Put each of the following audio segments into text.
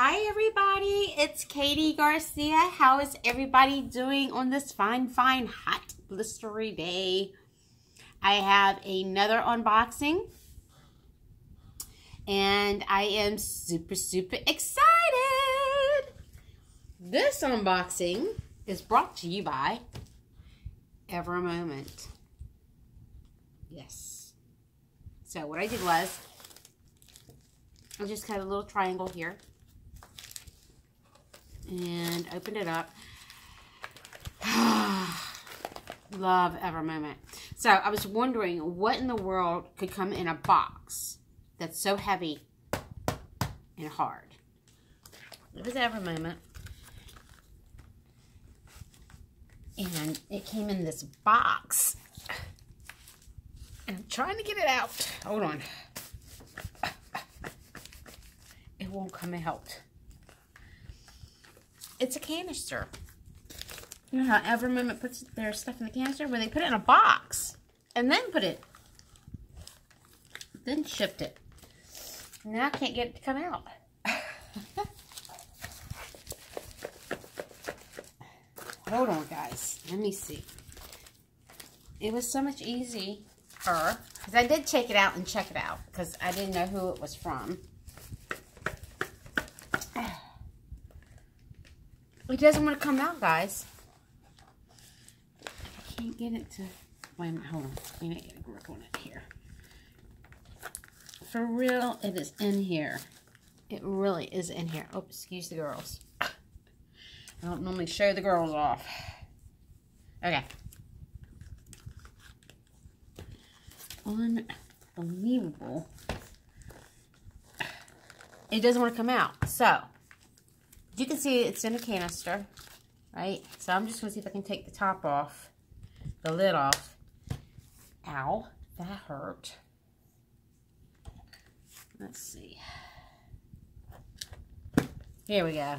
Hi everybody, it's Katie Garcia. How is everybody doing on this fine, hot, blistery day? I have another unboxing and I am super excited. This unboxing is brought to you by Ever a Moment. Yes. So what I did was, I just cut a little triangle here and opened it up. Love Ever Moment. So I was wondering what in the world could come in a box that's so heavy and hard. It was Ever Moment. And it came in this box. And I'm trying to get it out. Hold on. It won't come out. It's a canister. You know how Ever Moment puts their stuff in the canister? Where they put it in a box and then put it, then shipped it. Now I can't get it to come out. Hold on, guys. Let me see. It was so much easier because I did take it out and check it out because I didn't know who it was from. It doesn't want to come out, guys. I can't get it to... Wait a minute, hold on. I need to get a grip on it here. For real, it is in here. It really is in here. Oh, excuse the girls. I don't normally show the girls off. Okay. Unbelievable. It doesn't want to come out. So... you can see it's in a canister, right? So I'm just going to see if I can take the top off, the lid off. Ow, that hurt. Let's see. Here we go.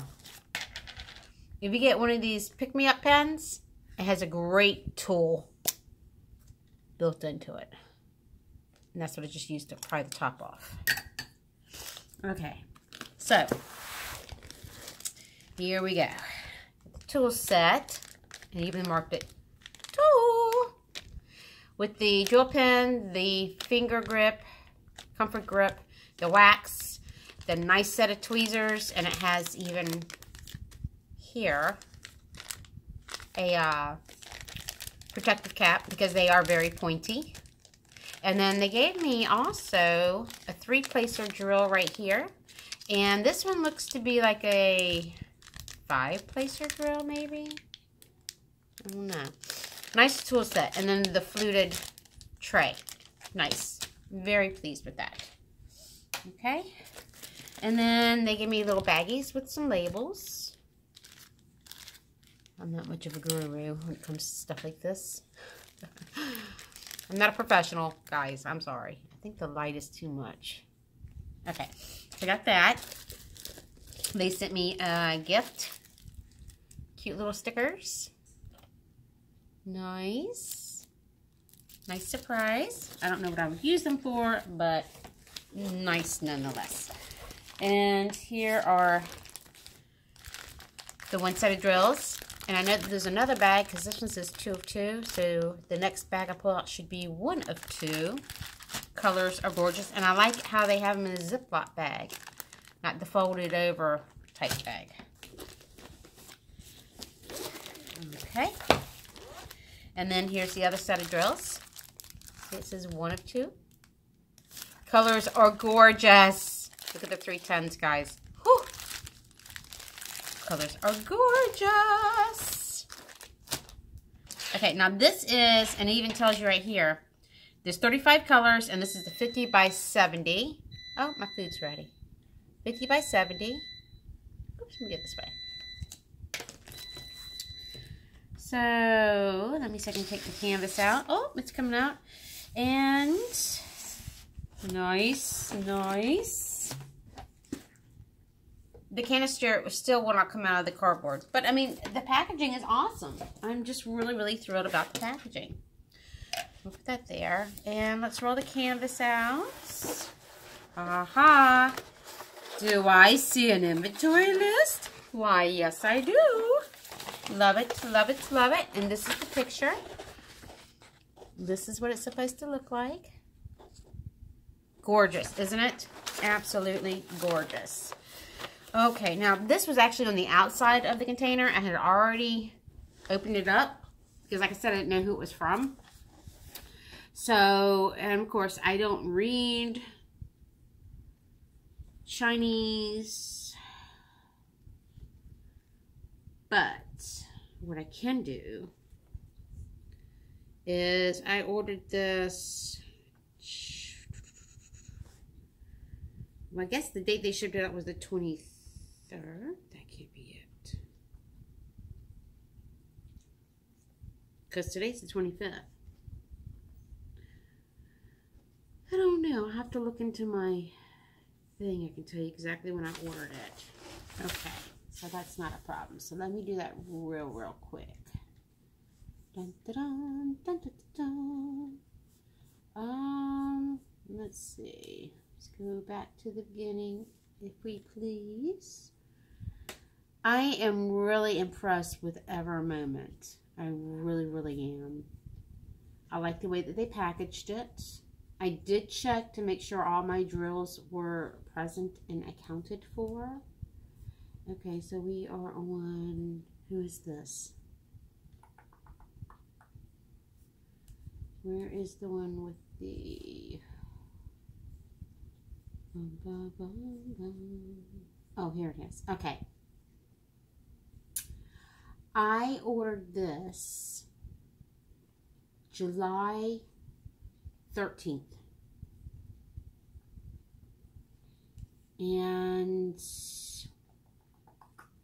If you get one of these pick-me-up pens, it has a great tool built into it. And that's what I just used to pry the top off. Okay, so... here we go. The tool set, and even marked it tool with the drill pen, the finger grip, comfort grip, the wax, the nice set of tweezers, and it has even here a protective cap because they are very pointy. And then they gave me also a 3-placer drill right here, and this one looks to be like a 5-placer drill, maybe? I don't know. Nice tool set. And then the fluted tray. Nice. Very pleased with that. Okay. And then they give me little baggies with some labels. I'm not much of a guru when it comes to stuff like this. I'm not a professional, guys. I'm sorry. I think the light is too much. Okay. I got that. They sent me a gift. Cute little stickers. Nice. Nice surprise. I don't know what I would use them for, but nice nonetheless. And here are the one-sided drills. And I know that there's another bag because this one says 2 of 2. So the next bag I pull out should be 1 of 2. Colors are gorgeous. And I like how they have them in a Ziploc bag. Not the folded over type bag. Okay. And then here's the other set of drills. See, it says 1 of 2. Colors are gorgeous. Look at the 3 tons, guys. Whew. Colors are gorgeous. Okay, now this is, and it even tells you right here, there's 35 colors, and this is the 50 by 70. Oh, my food's ready. 50 by 70. Oops, let me get this way. So, let me see if I can take the canvas out. Oh, it's coming out. And, nice. The canister still will not come out of the cardboard. But, I mean, the packaging is awesome. I'm just really thrilled about the packaging. We'll put that there. And let's roll the canvas out. Aha. Do I see an inventory list? Why, yes, I do. Love it, love it, love it. And this is the picture. This is what it's supposed to look like. Gorgeous, isn't it? Absolutely gorgeous. Okay, now this was actually on the outside of the container. I had already opened it up because, like I said, I didn't know who it was from. So, and of course, I don't read Chinese, but what I can do is I ordered this, well, I guess the date they shipped it out was the 23rd. That can't be it, because today's the 25th. I don't know. I'll have to look into my thing. I can tell you exactly when I ordered it. Okay, so that's not a problem. So let me do that real quick. Dun, dun, dun, dun, dun, dun. Let's see. Let's go back to the beginning, if we please. I am really impressed with Ever Moment. I really am. I like the way that they packaged it. I did check to make sure all my drills were present and accounted for. Okay, so we are on, who is this? Where is the one with the... Oh, here it is. Okay. I ordered this July 13th. And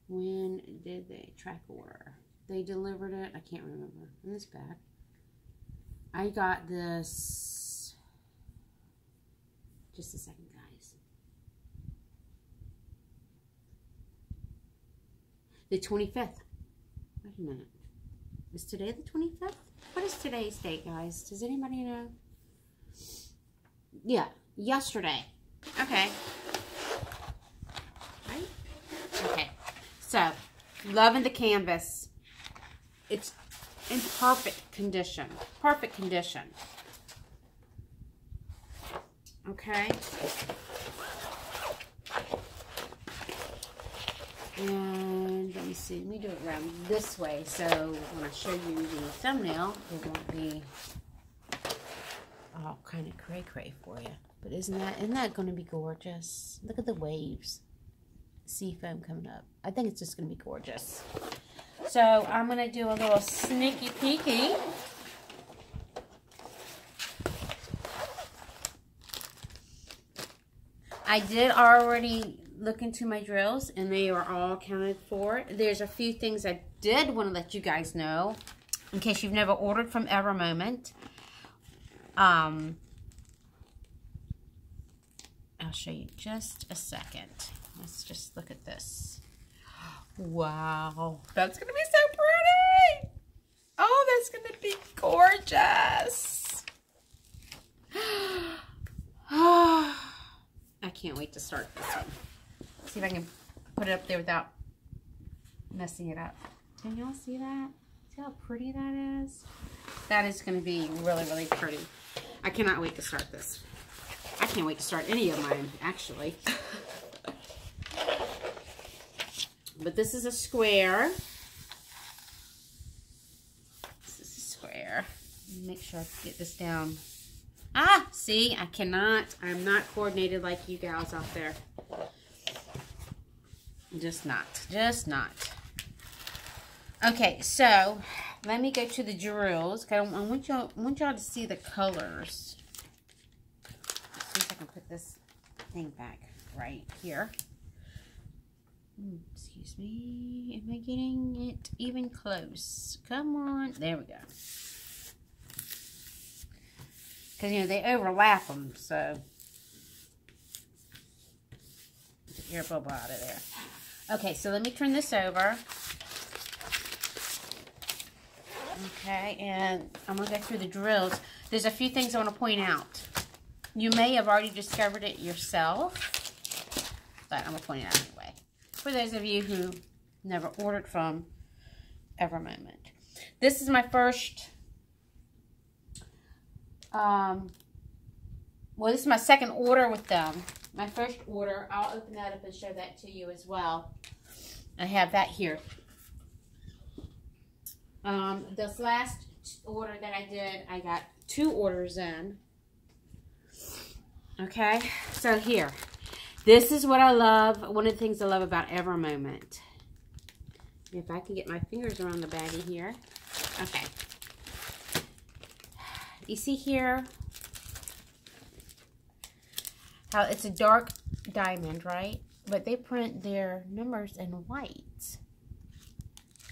when did they track order? They delivered it, I can't remember, in this bag. I got this, just a second, guys. The 25th. Wait a minute. Is today the 25th? What is today's date, guys? Does anybody know? Yeah, yesterday. Okay. Right? Okay. So, loving the canvas. It's in perfect condition. Perfect condition. Okay. And let me see. Let me do it around this way. So when I show you the thumbnail, it won't be all kind of cray-cray for you. But isn't that going to be gorgeous? Look at the waves. Sea foam coming up. I think it's just going to be gorgeous. So I'm going to do a little sneaky peeky. I did already look into my drills and they are all accounted for. There's a few things I did want to let you guys know in case you've never ordered from Ever Moment. I'll show you just a second. Let's just look at this. Wow, that's gonna be so pretty. Oh, that's gonna be gorgeous. I can't wait to start this one. See if I can put it up there without messing it up. Can y'all see that? See how pretty that is? That is going to be really pretty. I cannot wait to start this. I can't wait to start any of mine, actually. But this is a square. This is a square. Make sure I get this down. Ah, see, I cannot. I'm not coordinated like you gals out there. Just not. Just not. Okay, so let me go to the drills. I want y'all to see the colors. Let's see if I can put this thing back right here. Excuse me. Am I getting it even close? Come on. There we go. Because, you know, they overlap them, so. Get your bubble out of there. Okay, so let me turn this over. Okay, and I'm going to go through the drills. There's a few things I want to point out. You may have already discovered it yourself. but I'm going to point it out anyway. For those of you who never ordered from Evermoment. This is my first, well, this is my second order with them. My first order, I'll open that up and show that to you as well. I have that here. This last order that I did, I got 2 orders in. Okay, so here. This is what I love. One of the things I love about Evermoment. If I can get my fingers around the baggie here. Okay. You see here how it's a dark diamond, right? But they print their numbers in white.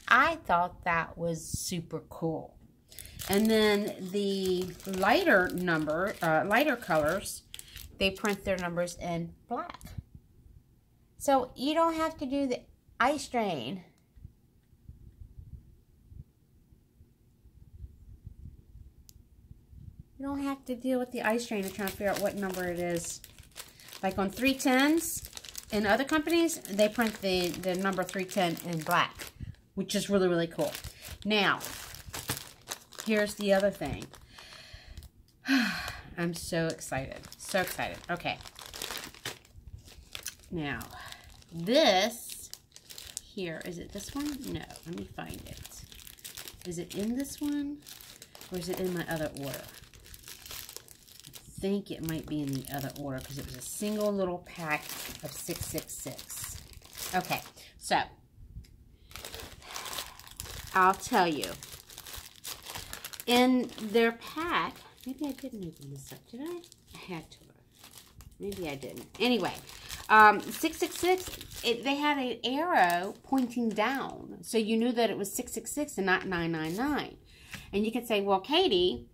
I thought that was super cool. And then the lighter colors, they print their numbers in black. So you don't have to do the eye strain. You don't have to deal with the eye strain of trying to figure out what number it is. Like on 310s in other companies, they print the number 310 in black, which is really, really cool. Now, here's the other thing. I'm so excited. So excited. Okay. Now, this here, is it this one? No, let me find it. Is it in this one? Or is it in my other order? I think it might be in the other order because it was a single little pack of 666. Okay, so I'll tell you. In their pack, maybe I didn't open this up, did I? I had to. Maybe I didn't. Anyway, 666, they had an arrow pointing down. So you knew that it was 666 and not 999. And you could say, well, Katie,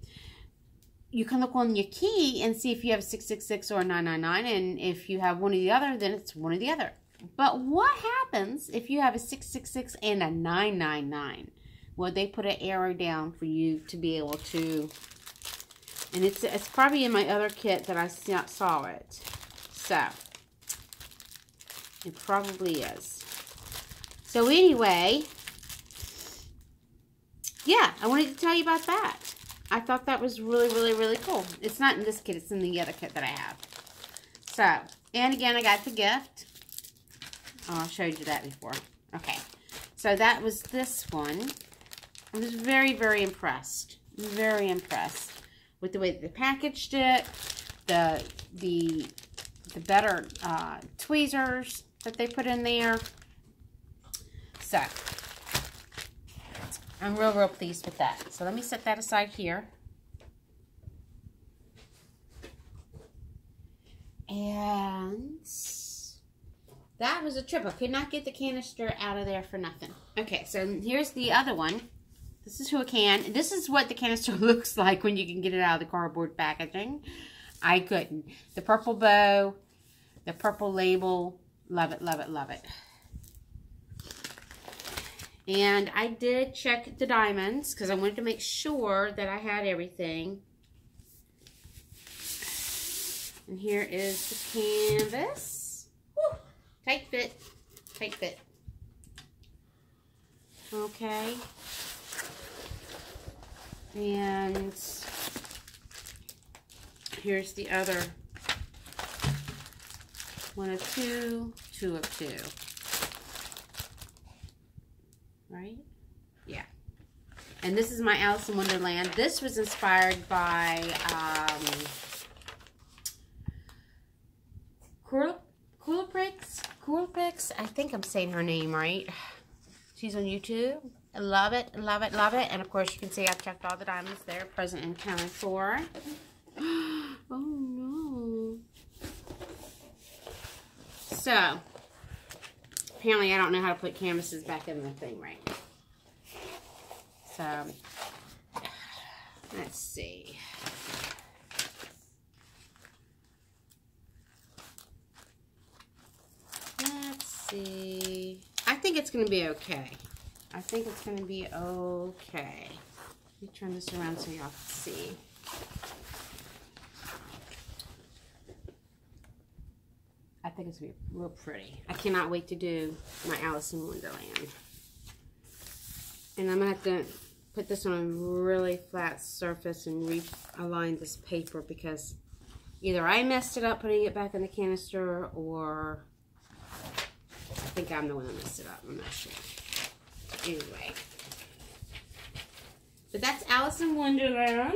you can look on your key and see if you have a 666 or a 999. And if you have one or the other, then it's one or the other. But what happens if you have a 666 and a 999? Well, they put an arrow down for you to be able to, and it's probably in my other kit that I saw it. So, it probably is. So anyway, yeah, I wanted to tell you about that. I thought that was really, really, really cool. It's not in this kit, it's in the other kit that I have. So, and again, I got the gift. Oh, I showed you that before. Okay, so that was this one. I was very, very impressed. Very impressed with the way that they packaged it, the better tweezers that they put in there. So, I'm real, real pleased with that. So let me set that aside here. And that was a trip. I could not get the canister out of there for nothing. Okay, so here's the other one. This is who can. This is what the canister looks like when you can get it out of the cardboard packaging. I couldn't. The purple bow, the purple label. Love it, love it, love it. And I did check the diamonds because I wanted to make sure that I had everything. And here is the canvas. Woo! Tight fit. Tight fit. Okay. And here's the other 1 of 2, 2 of 2. Right? Yeah. And this is my Alice in Wonderland. This was inspired by Coolprix. I think I'm saying her name right. She's on YouTube. I love it, love it, love it. And of course you can see I've checked all the diamonds there, present and counted for. Oh no. So, apparently I don't know how to put canvases back in the thing right. So, let's see. Let's see. I think it's going to be okay. I think it's going to be okay. Let me turn this around so y'all can see. I think it's going to be real pretty. I cannot wait to do my Alice in Wonderland. And I'm going to have to put this on a really flat surface and realign this paper because either I messed it up putting it back in the canister, or I think I'm the one that messed it up. I'm not sure. Anyway. But that's Alice in Wonderland.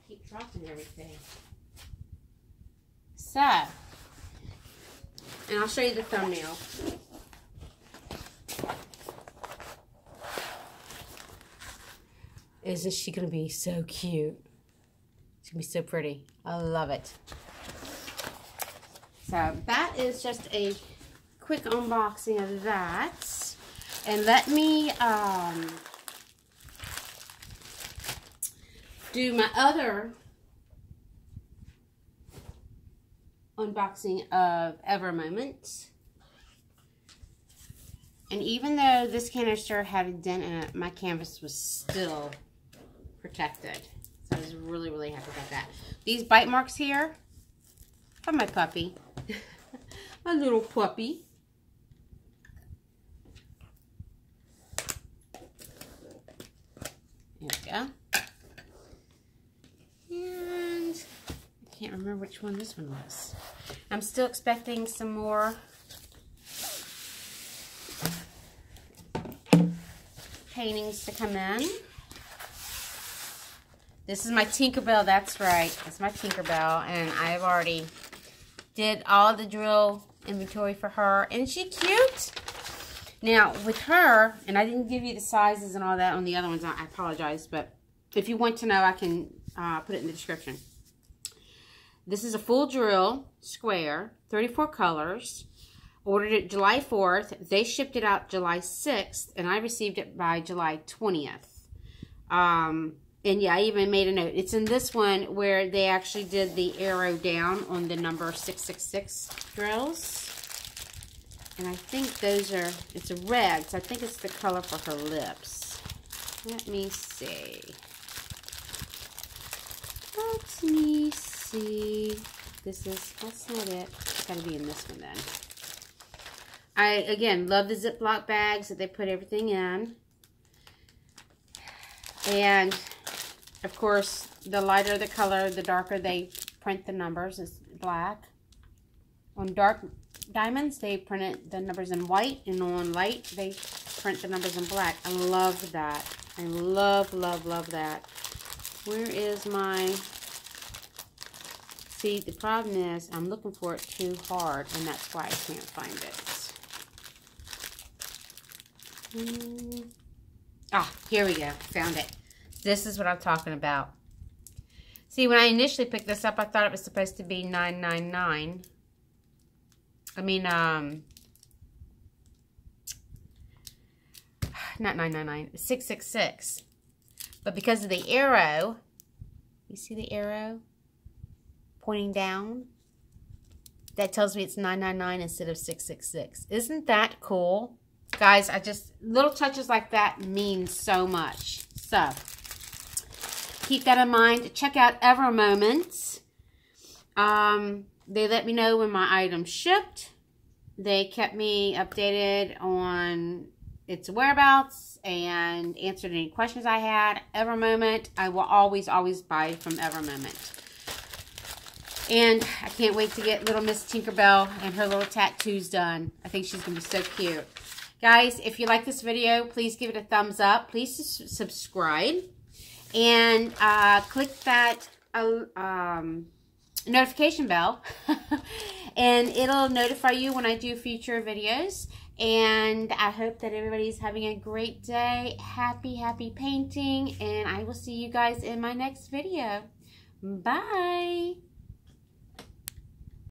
Keep dropping everything. So, and I'll show you the thumbnail. Isn't she going to be so cute? It's going to be so pretty. I love it. So, that is just a quick unboxing of that. And let me do my other unboxing of Ever Moment. And even though this canister had a dent in it, my canvas was still protected. So I was really, really happy about that. These bite marks here from my puppy. My little puppy. There we go. And I can't remember which one this one was. I'm still expecting some more paintings to come in. This is my Tinkerbell, that's right. That's my Tinkerbell, and I've already did all the drill inventory for her. Isn't she cute? Now, with her, and I didn't give you the sizes and all that on the other ones, I apologize, but if you want to know, I can put it in the description. This is a full drill, square, 34 colors. Ordered it July 4th. They shipped it out July 6th, and I received it by July 20th. And yeah, I even made a note. It's in this one where they actually did the arrow down on the number 666 drills. And I think those are, it's a red, so I think it's the color for her lips. Let me see. Let me see. This is, that's not it. It's got to be in this one then. I, again, love the Ziploc bags that they put everything in. And, of course, the lighter the color, the darker they print the numbers. It's black. On dark diamonds, they printed the numbers in white. And on light, they print the numbers in black. I love that. I love, love, love that. Where is my... See, the problem is I'm looking for it too hard, and that's why I can't find it. Ah, here we go. Found it. This is what I'm talking about. See, when I initially picked this up, I thought it was supposed to be $9.99. I mean, not $9.99, $6.66. But because of the arrow, you see the arrow pointing down? That tells me it's $9.99 instead of $6.66. Isn't that cool? Guys, little touches like that mean so much. So, keep that in mind. Check out Ever Moments. They let me know when my item shipped. They kept me updated on its whereabouts and answered any questions I had. Ever Moment, I will always, always buy from Ever Moment. And I can't wait to get little Miss Tinkerbell and her little tattoos done. I think she's going to be so cute. Guys, if you like this video, please give it a thumbs up. Please subscribe. And click that notification bell. And it'll notify you when I do future videos. And I hope that everybody's having a great day. Happy, happy painting. And I will see you guys in my next video. Bye.